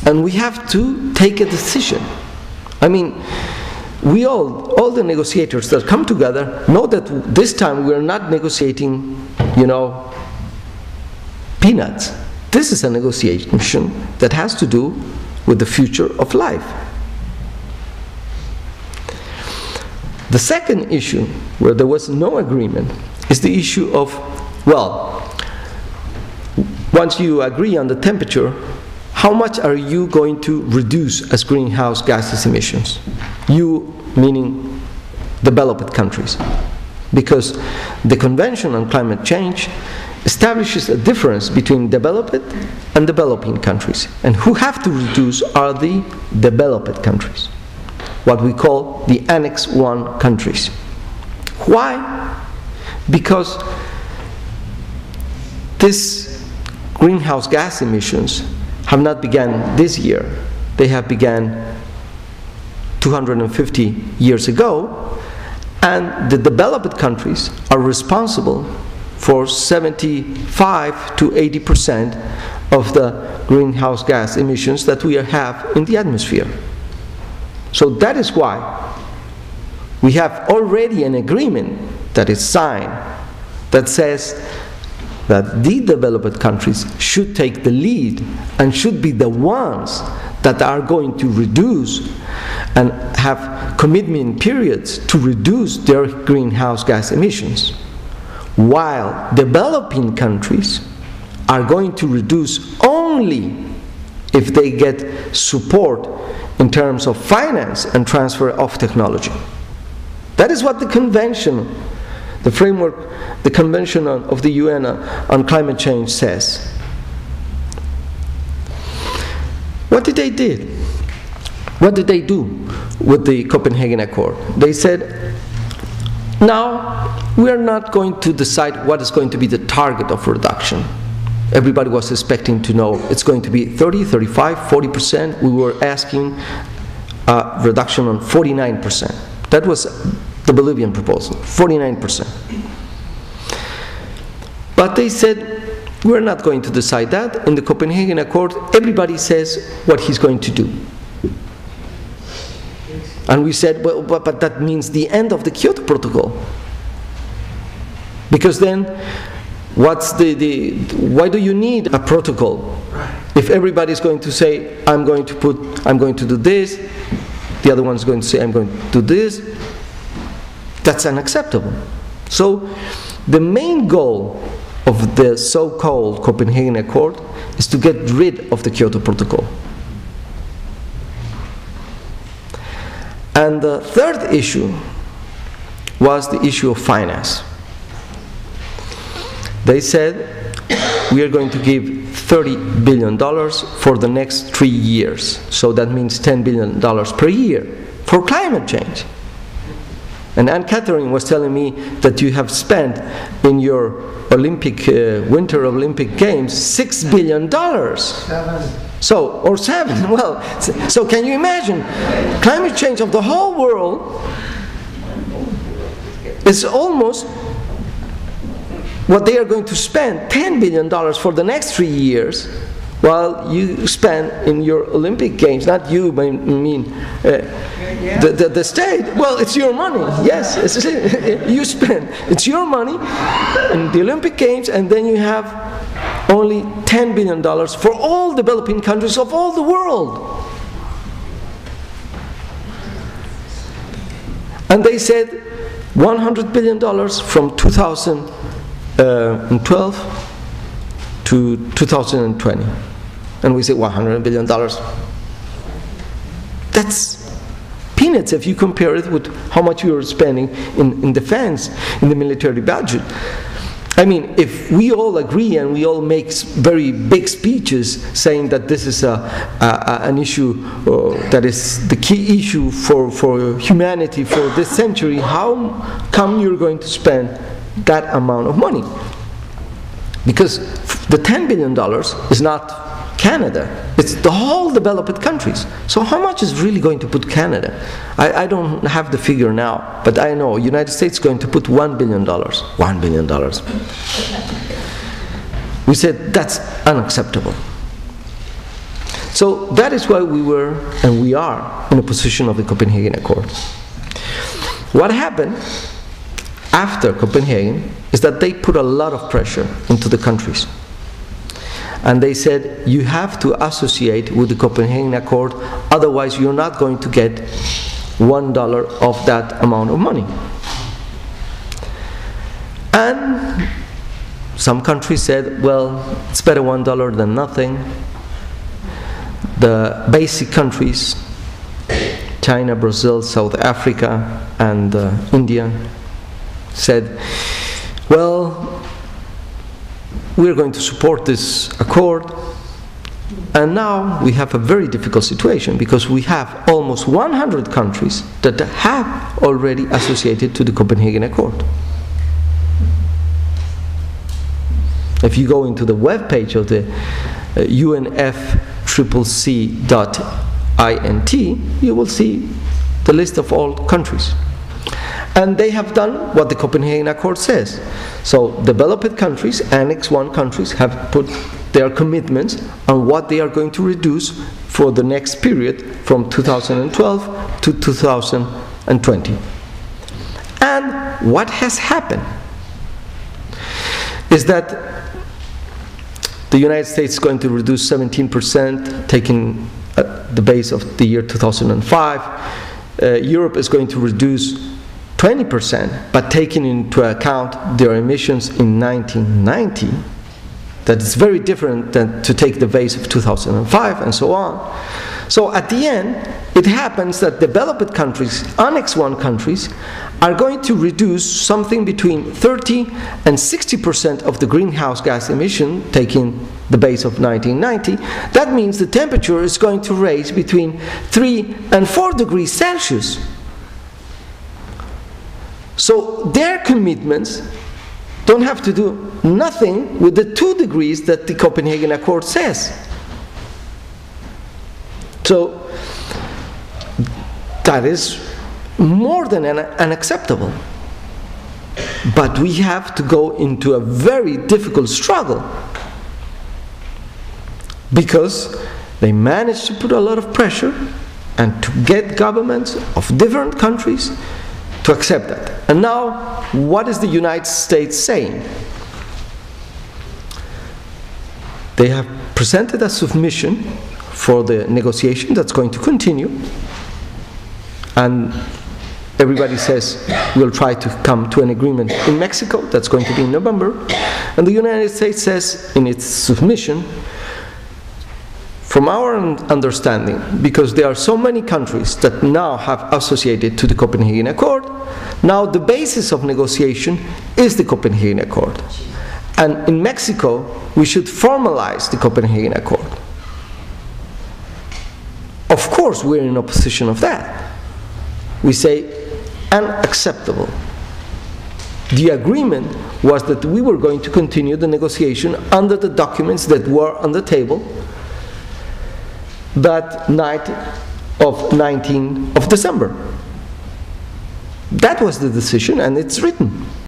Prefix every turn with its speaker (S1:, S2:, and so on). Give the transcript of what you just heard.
S1: And we have to take a decision. I mean, we all the negotiators that come together know that this time we're not negotiating, peanuts. This is a negotiation that has to do with the future of life. The second issue, where there was no agreement, is the issue of, once you agree on the temperature, how much are you going to reduce as greenhouse gases emissions? You, meaning developed countries. Because the Convention on Climate Change establishes a difference between developed and developing countries. And who have to reduce are the developed countries, what we call the Annex I countries. Why? Because these greenhouse gas emissions have not begun this year. They have begun 250 years ago, and the developed countries are responsible for 75 to 80% of the greenhouse gas emissions that we have in the atmosphere. So that is why we have already an agreement that is signed that says that the developed countries should take the lead and should be the ones that are going to reduce and have commitment periods to reduce their greenhouse gas emissions, while developing countries are going to reduce only if they get support in terms of finance and transfer of technology. That is what the convention, the framework, the Convention of the UN on Climate Change says. What did they do? What did they do with the Copenhagen Accord? They said, now we are not going to decide what is going to be the target of reduction. Everybody was expecting to know it's going to be 30, 35, 40%. We were asking a reduction on 49%. That was the Bolivian proposal, 49%. But they said, we're not going to decide that. In the Copenhagen Accord, everybody says what he's going to do. And we said, well, but that means the end of the Kyoto Protocol. Because then, why do you need a protocol? If everybody's going to say, I'm going to do this, the other one's going to say, I'm going to do this, that's unacceptable. So, the main goal of the so-called Copenhagen Accord is to get rid of the Kyoto Protocol. And the third issue was the issue of finance. They said, we are going to give $30 billion for the next 3 years. So that means $10 billion per year for climate change. And Anne-Catherine was telling me that you have spent in your Winter Olympic Games $6 billion. 7. Or 7. Well, so can you imagine? Climate change of the whole world is almost what they are going to spend, $10 billion for the next 3 years, while you spend in your Olympic Games, not you, but I mean the state. Well, it's your money. Yes, you spend. It's your money in the Olympic Games, and then you have only $10 billion for all developing countries of all the world. And they said $100 billion from 2012 to 2020. And we say $100 billion. That's peanuts if you compare it with how much we are spending in defense, in the military budget. I mean, if we all agree and we all make very big speeches saying that this is an issue that is the key issue for humanity for this century, how come you're going to spend that amount of money? Because the $10 billion is not Canada, it's the whole developed countries. So how much is really going to put Canada? I don't have the figure now, but I know United States is going to put $1 billion. $1 billion. We said that's unacceptable. So that is why we were, and we are, in a position of the Copenhagen Accord. What happened after Copenhagen is that they put a lot of pressure into the countries. And they said, you have to associate with the Copenhagen Accord, otherwise you're not going to get $1 of that amount of money. And some countries said, well, it's better $1 than nothing. The basic countries, China, Brazil, South Africa, and India, said, well, we're going to support this accord. And now we have a very difficult situation, because we have almost 100 countries that have already associated to the Copenhagen Accord. If you go into the web page of the UNFCCC.int, you will see the list of all countries. And they have done what the Copenhagen Accord says. So developed countries, Annex 1 countries, have put their commitments on what they are going to reduce for the next period from 2012 to 2020. And what has happened is that the United States is going to reduce 17%, taking the base of the year 2005. Europe is going to reduce 20%, but taking into account their emissions in 1990, that is very different than to take the base of 2005 and so on. So at the end, it happens that developed countries, Annex 1 countries, are going to reduce something between 30 and 60% of the greenhouse gas emission, taking the base of 1990. That means the temperature is going to rise between 3 and 4 degrees Celsius. So their commitments don't have to do nothing with the 2 degrees that the Copenhagen Accord says. So that is more than unacceptable. But we have to go into a very difficult struggle, because they managed to put a lot of pressure and to get governments of different countries to accept that. And now, what is the United States saying? They have presented a submission for the negotiation that's going to continue, and everybody says we'll try to come to an agreement in Mexico, that's going to be in November. And the United States says in its submission, from our understanding, because there are so many countries that now have associated to the Copenhagen Accord, now the basis of negotiation is the Copenhagen Accord. And in Mexico, we should formalize the Copenhagen Accord. Of course, we're in opposition of that. We say, unacceptable. The agreement was that we were going to continue the negotiation under the documents that were on the table that night of 19th of December. That was the decision, and it's written.